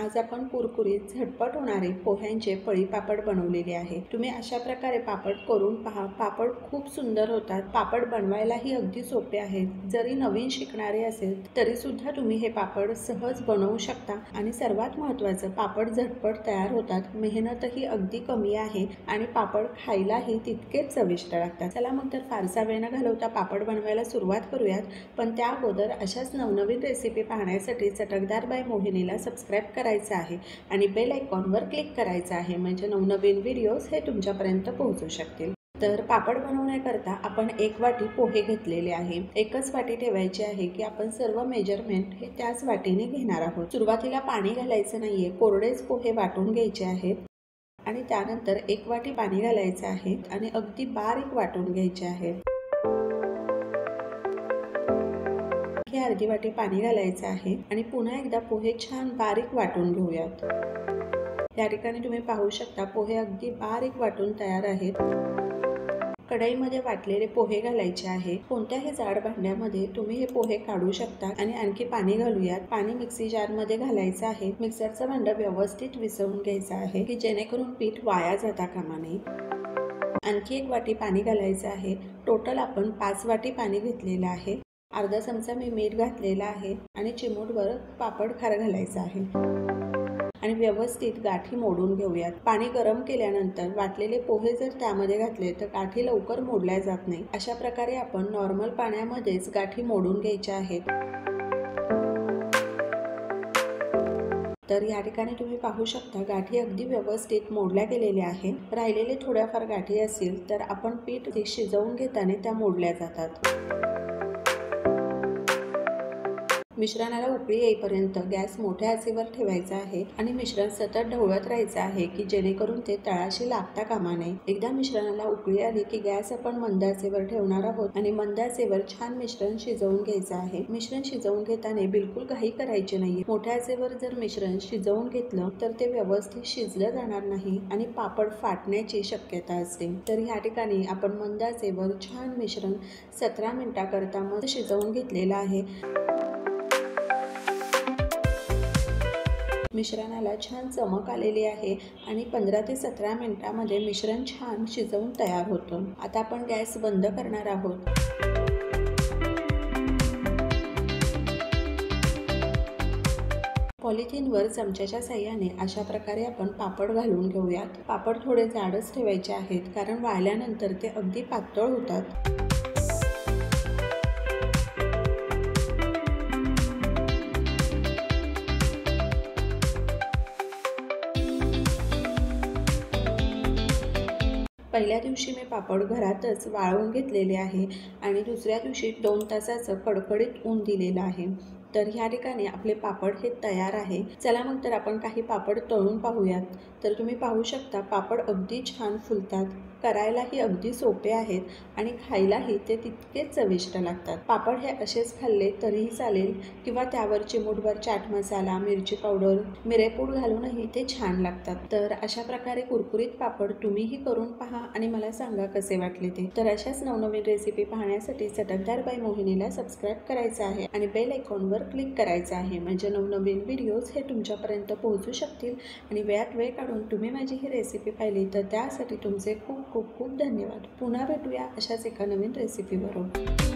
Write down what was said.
आज आपण कुरकुरीत झटपट होणारे पोह्यांचे पळी पापड बनवलेले आहे। तुम्ही अशा प्रकारे पापड करून पहा। पापड खूप सुंदर होतात। पापड बनवायलाही अगदी सोपे आहेत। जरी नवीन शिकणारे असेल तरी सुद्धा तुम्ही हे पापड सहज बनवू शकता आणि सर्वात महत्त्वाचं पापड झटपट तयार होतात। मेहनतही अगदी कमी आहे आणि पापड खायलाही तितकेच चविष्ट लागतात। चला मग तर फारसा वेळ न घालवता पापड बनवायला सुरुवात करूयात। पण त्या अगोदर अशाच नवनवीन रेसिपी पाहण्यासाठी चटकदार बाय मोहिनीला सबस्क्राइब करायचं आहे आणि बेल आयकॉनवर क्लिक करायचं आहे, म्हणजे नवनवीन व्हिडिओज हे तुमच्यापर्यंत पोहोचू शकतील। तर पापड बनवण्याकरता आपण 1 वाटी पोहे घेतलेले आहे। एकच वाटी ठेवायची आहे की आपण सर्व मेजरमेंट हे त्याच वाटीने घेणार आहोत। सुरुवातीला पाणी घालायचं नाहीये, कोरडेच पोहे वाटून घ्यायचे आहेत आणि त्यानंतर 1 वाटी पाणी घालायचं आहे आणि अगदी बारीक वाटून घ्यायचे आहे। अर्धी वाटी पाणी घालायचं आहे आणि पुन्हा एकदा पोहे छान बारीक वाटून घेऊयात। या ठिकाणी तुम्ही पाहू शकता पोहे अगदी बारीक वाटून तयार आहेत। कढईमध्ये वाटलेले पोहे घालायचे आहे। कोणत्याही जाड भांड्यामध्ये तुम्ही हे पोहे काढू शकता आणि आणखी पाणी घालूयात। पाणी मिक्सी जार मध्ये घालायचं आहे। मिक्सरचं भांडं व्यवस्थित विसळून घ्यायचं आहे की जेणेकरून पीठ वाया जाता कामा नये। आणखी 1 वाटी पाणी घालायचं आहे। टोटल आपण 5 वाटी पाणी घेतलेलं आहे। अर्धा चमचा मी मीठ घातलेला आहे आणि चिमूटभर पापड खार घालायचा आहे आणि व्यवस्थित गाठी मोडून घेऊयात। पाणी गरम केल्यानंतर वाटलेले पोहे जर त्यामध्ये घातले तर गाठी लवकर मोडल्या जात नाही। अशा प्रकारे आपण नॉर्मल पाण्यामध्येच गाठी मोडून घ्यायच्या आहेत। तर या ठिकाणी तुम्ही पाहू शकता गाठी अगदी व्यवस्थित मोडल्या गेलेल्या आहेत। राहिलेले थोड्याफार गाठी असतील तर आपण पीठ शिजवून घेताना त्या मोडल्या जातात। मिश्रणाला उकळी येईपर्यंत गॅस मोठ्या आचेवर ठेवायचा आहे आणि मिश्रण सतत ढवळत राहायचं आहे की जेणेकरून ते तळाशी लागता कामा नये। एकदा मिश्रणाला उकळी आली की गॅस आपण मंद आचेवर ठेवणार आहोत आणि मंद आचेवर छान मिश्रण शिजवून घ्यायचं आहे। मिश्रण शिजवून घेताना बिलकुल घाई करायची नाही। मोठ्या आचेवर जर मिश्रण शिजवून घेतलं तर ते व्यवस्थित शिजलं जाणार नाही आणि पापड फाटण्याची शक्यता असते। तर या ठिकाणी आपण मंद आचेवर छान मिश्रण 17 मिनिटांकरता मस्त शिजवून घेतलेलं आहे। मिश्रणाला छान चमक आलेली आहे आणि 15 ते 17 मिनिटांमध्ये मिश्रण छान शिजवून तयार होतं। आता आपण गॅस बंद करणार आहोत। पॉलिथिनवर चमच्याच्या साहाय्याने अशा प्रकारे आपण पापड घालून घेऊयात। पापड थोडे जाडच ठेवायचे आहेत कारण वाळल्यानंतर ते अगदी पातळ होतात। पहिल्या दिवशी मी पापड घरातच वाळवून घेतलेले आहे आणि दुसऱ्या दिवशी 2 तासाचं कडकडीत ऊन दिलेलं आहे। तर ह्या ठिकाणी आपले पापड हे तयार आहे। चला मग तर आपण काही पापड तळून पाहूयात। तर तुम्ही पाहू शकता पापड अगदी छान फुलतात, करायलाही अगदी सोपे आहेत आणि खायलाही ते तितकेच चविष्ट लागतात। पापड हे असेच खाल्ले तरीही चालेल किंवा त्यावर चिमूटभर चाट मसाला, मिरची पावडर, मिरेपूड घालूनही ते छान लागतात। तर अशा प्रकारे कुरकुरीत पापड तुम्हीही करून पहा आणि मला सांगा कसे वाटले ते। तर अशाच नवनवीन रेसिपी पाहण्यासाठी चटकदार बाय मोहिनीला सबस्क्राइब करायचं आहे आणि बेल आयकॉनवर क्लिक करायचं आहे, म्हणजे नवनवीन व्हिडिओज हे तुमच्यापर्यंत पोहोचू शकतील आणि वेळात वेळ काढून तुम्ही माझी ही रेसिपी पाहिली तर त्यासाठी तुमचे खूप खूप खूप धन्यवाद। पुन्हा भेटूया अशाच एका नवीन रेसिपीबरोबर।